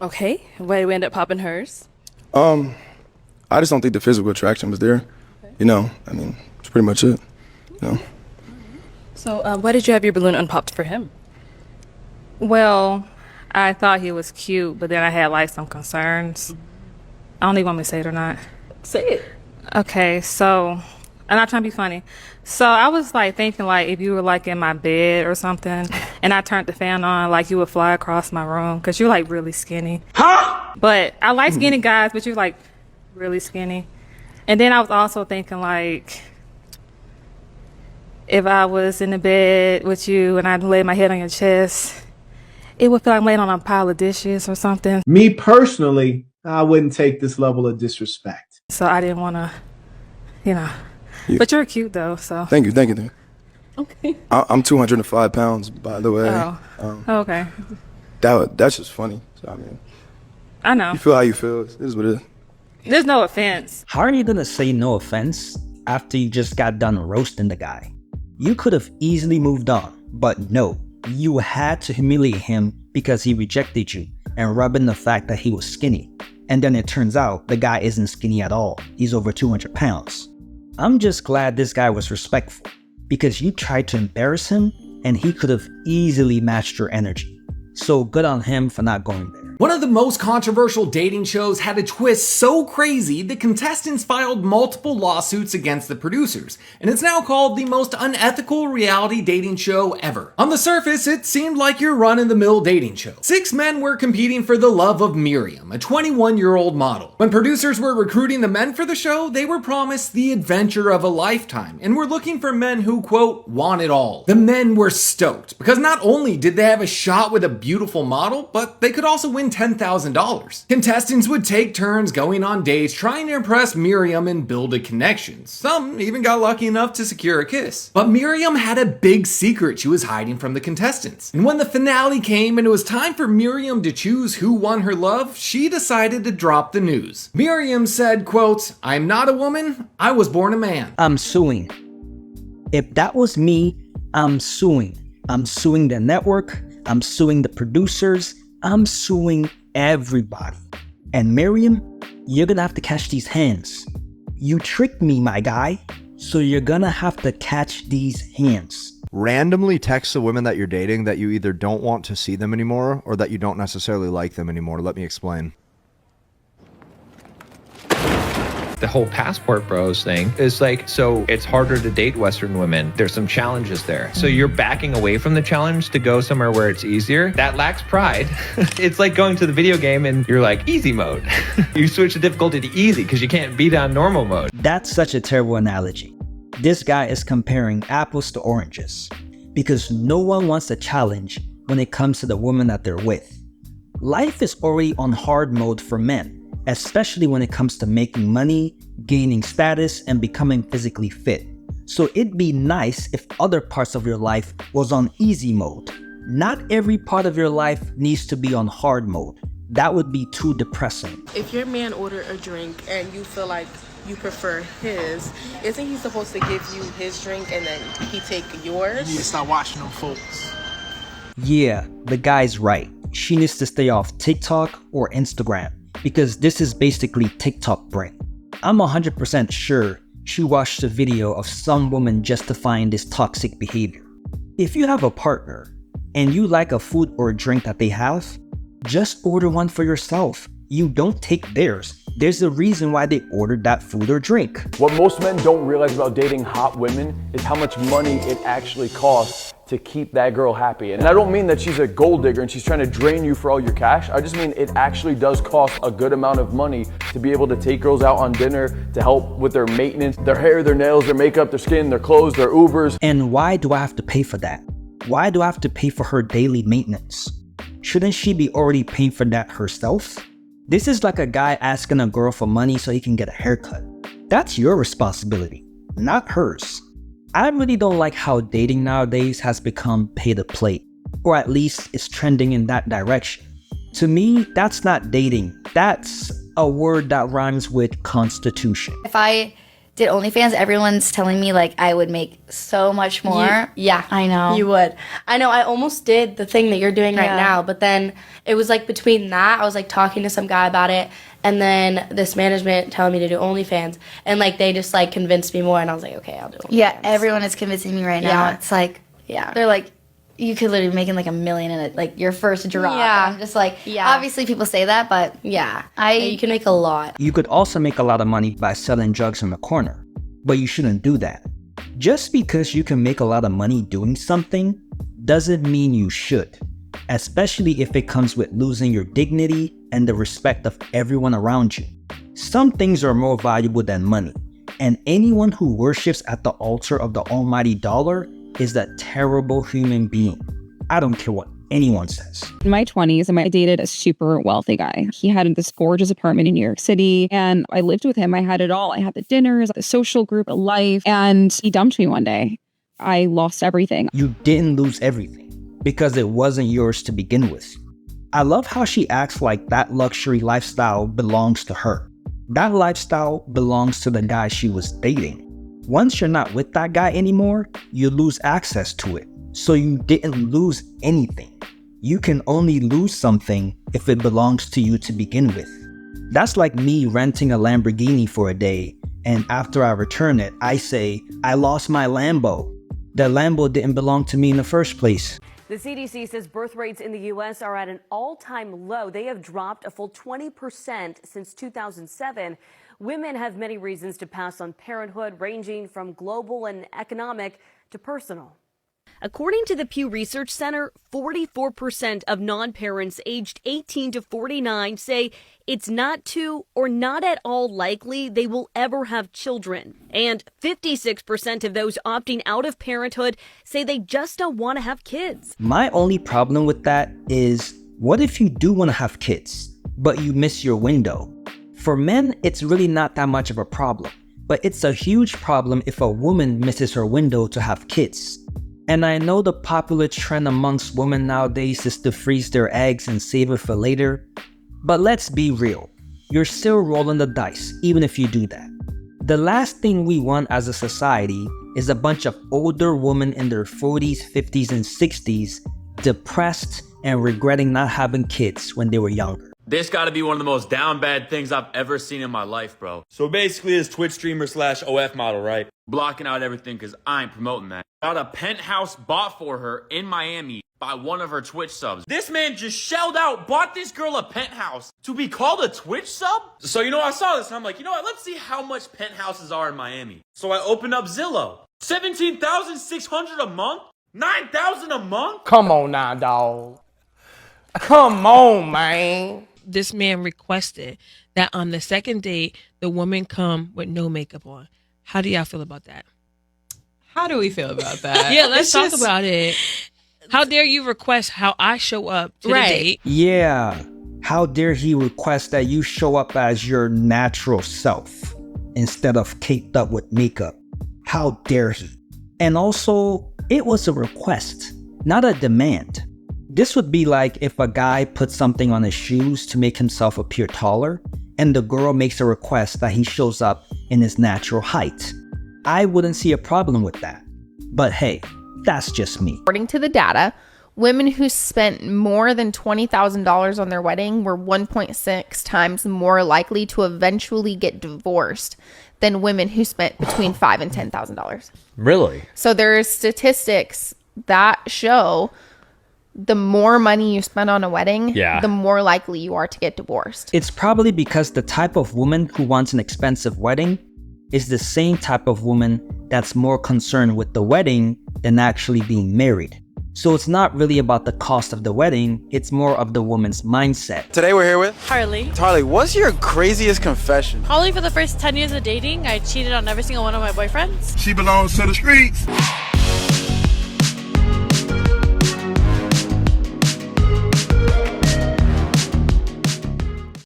Okay, why did we end up popping hers? I just don't think the physical attraction was there. You know, I mean, it's pretty much it. You know. So, why did you have your balloon unpopped for him? Well, I thought he was cute, but then I had like some concerns. I don't even want me to say it or not. Say it. Okay, so I'm not trying to be funny. So I was like thinking like if you were like in my bed or something and I turned the fan on, like you would fly across my room because you're like really skinny. Huh? But I like skinny guys, but you're like really skinny. And then I was also thinking like if I was in the bed with you and I laid my head on your chest, it would feel like I'm laying on a pile of dishes or something. Me personally, I wouldn't take this level of disrespect. So I didn't want to, you know. Yeah. But you're cute though, so. Thank you. Okay. I'm 205 pounds, by the way. Oh, okay. That's just funny. So, I mean, I know. you feel how you feel. It is what it is. There's no offense. How are you gonna say no offense after you just got done roasting the guy? You could have easily moved on, but no, you had to humiliate him because he rejected you and rub in the fact that he was skinny. And then it turns out the guy isn't skinny at all. He's over 200 pounds. I'm just glad this guy was respectful because you tried to embarrass him and he could have easily matched your energy. So good on him for not going there. One of the most controversial dating shows had a twist so crazy the contestants filed multiple lawsuits against the producers, and it's now called the most unethical reality dating show ever. On the surface, it seemed like your run-of-the-mill dating show. 6 men were competing for the love of Miriam, a 21-year-old model. When producers were recruiting the men for the show, they were promised the adventure of a lifetime, and were looking for men who, quote, want it all. The men were stoked, because not only did they have a shot with a beautiful model, but they could also win $10,000. Contestants would take turns going on dates trying to impress Miriam and build a connection. Some even got lucky enough to secure a kiss. But Miriam had a big secret she was hiding from the contestants. And when the finale came and it was time for Miriam to choose who won her love, she decided to drop the news. Miriam said, quote, "I'm not a woman, I was born a man." I'm suing. If that was me, I'm suing. I'm suing the network. I'm suing the producers. I'm suing everybody. And Miriam, you're gonna have to catch these hands. You tricked me, my guy. So you're gonna have to catch these hands. Randomly text the women that you're dating that you either don't want to see them anymore or that you don't necessarily like them anymore. Let me explain. The whole passport bros thing is like, so it's harder to date Western women. There's some challenges there. So you're backing away from the challenge to go somewhere where it's easier. That lacks pride. It's like going to the video game and you're like, easy mode. You switch the difficulty to easy because you can't beat on normal mode. That's such a terrible analogy. This guy is comparing apples to oranges because no one wants a challenge when it comes to the woman that they're with. Life is already on hard mode for men, especially when it comes to making money, gaining status, and becoming physically fit. So it'd be nice if other parts of your life was on easy mode. Not every part of your life needs to be on hard mode. That would be too depressing. If your man ordered a drink and you feel like you prefer his, isn't he supposed to give you his drink and then he take yours? You need to stop watching them folks. Yeah, the guy's right. She needs to stay off TikTok or Instagram, because this is basically TikTok brain. I'm 100% sure she watched a video of some woman justifying this toxic behavior. If you have a partner and you like a food or a drink that they have, just order one for yourself. You don't take theirs. There's a reason why they ordered that food or drink. What most men don't realize about dating hot women is how much money it actually costs to keep that girl happy. And I don't mean that she's a gold digger and she's trying to drain you for all your cash. I just mean it actually does cost a good amount of money to be able to take girls out on dinner, to help with their maintenance, their hair, their nails, their makeup, their skin, their clothes, their Ubers. And why do I have to pay for that? Why do I have to pay for her daily maintenance? Shouldn't she be already paying for that herself? This is like a guy asking a girl for money so he can get a haircut. That's your responsibility, not hers. I really don't like how dating nowadays has become pay to play, or at least it's trending in that direction. To me, that's not dating. That's a word that rhymes with constitution. If I did OnlyFans, everyone's telling me like I would make so much more. Yeah, I know. You would. I know. I almost did the thing that you're doing right now, but then it was like between that, I was like talking to some guy about it, and then this management telling me to do OnlyFans, and like they just like convinced me more, and I was like, okay, I'll do OnlyFans. Yeah, everyone is convincing me right now. Yeah. It's like, they're like, you could literally be making like $1 million in it, like your first drop. Yeah. And I'm just like, obviously people say that, but yeah, you can make a lot. You could also make a lot of money by selling drugs in the corner, but you shouldn't do that. Just because you can make a lot of money doing something doesn't mean you should, especially if it comes with losing your dignity and the respect of everyone around you. Some things are more valuable than money, and anyone who worships at the altar of the almighty dollar is a terrible human being. I don't care what anyone says. In my 20s, I dated a super wealthy guy. He had this gorgeous apartment in New York City, and I lived with him. I had it all. I had the dinners, the social group, a life, and he dumped me one day. I lost everything. You didn't lose everything because it wasn't yours to begin with. I love how she acts like that luxury lifestyle belongs to her. That lifestyle belongs to the guy she was dating. Once you're not with that guy anymore, you lose access to it. So you didn't lose anything. You can only lose something if it belongs to you to begin with. That's like me renting a Lamborghini for a day, and after I return it, I say, I lost my Lambo. The Lambo didn't belong to me in the first place. The CDC says birth rates in the U.S. are at an all-time low. They have dropped a full 20% since 2007. Women have many reasons to pass on parenthood, ranging from global and economic to personal. According to the Pew Research Center, 44% of non-parents aged 18 to 49 say it's not too or not at all likely they will ever have children. And 56% of those opting out of parenthood say they just don't want to have kids. My only problem with that is, what if you do want to have kids, but you miss your window? For men, it's really not that much of a problem, but it's a huge problem if a woman misses her window to have kids. And I know the popular trend amongst women nowadays is to freeze their eggs and save it for later, but let's be real. You're still rolling the dice, even if you do that. The last thing we want as a society is a bunch of older women in their 40s, 50s, and 60s depressed and regretting not having kids when they were younger. This gotta be one of the most down bad things I've ever seen in my life, bro. So basically this Twitch streamer / OF model, right? Blocking out everything because I ain't promoting that. Got a penthouse bought for her in Miami by one of her Twitch subs. This man just shelled out, bought this girl a penthouse to be called a Twitch sub? So I saw this and I'm like, you know what, let's see how much penthouses are in Miami. So I opened up Zillow. $17,600 a month? $9,000 a month? Come on now, dawg. Come on, man. This man requested that on the second date, the woman come with no makeup on. How do y'all feel about that? How do we feel about that? Yeah, let's talk about it. How dare you request how I show up to the date? Yeah. How dare he request that you show up as your natural self instead of caked up with makeup? How dare he? And also, it was a request, not a demand. This would be like if a guy puts something on his shoes to make himself appear taller, and the girl makes a request that he shows up in his natural height. I wouldn't see a problem with that. But hey, that's just me. According to the data, women who spent more than $20,000 on their wedding were 1.6 times more likely to eventually get divorced than women who spent between $5,000 and $10,000. Really? So there are statistics that show the more money you spend on a wedding, the more likely you are to get divorced. It's probably because the type of woman who wants an expensive wedding is the same type of woman that's more concerned with the wedding than actually being married. So it's not really about the cost of the wedding, it's more of the woman's mindset. Today we're here with Harley. Harley, what's your craziest confession? Probably for the first 10 years of dating, I cheated on every single one of my boyfriends. She belongs to the streets.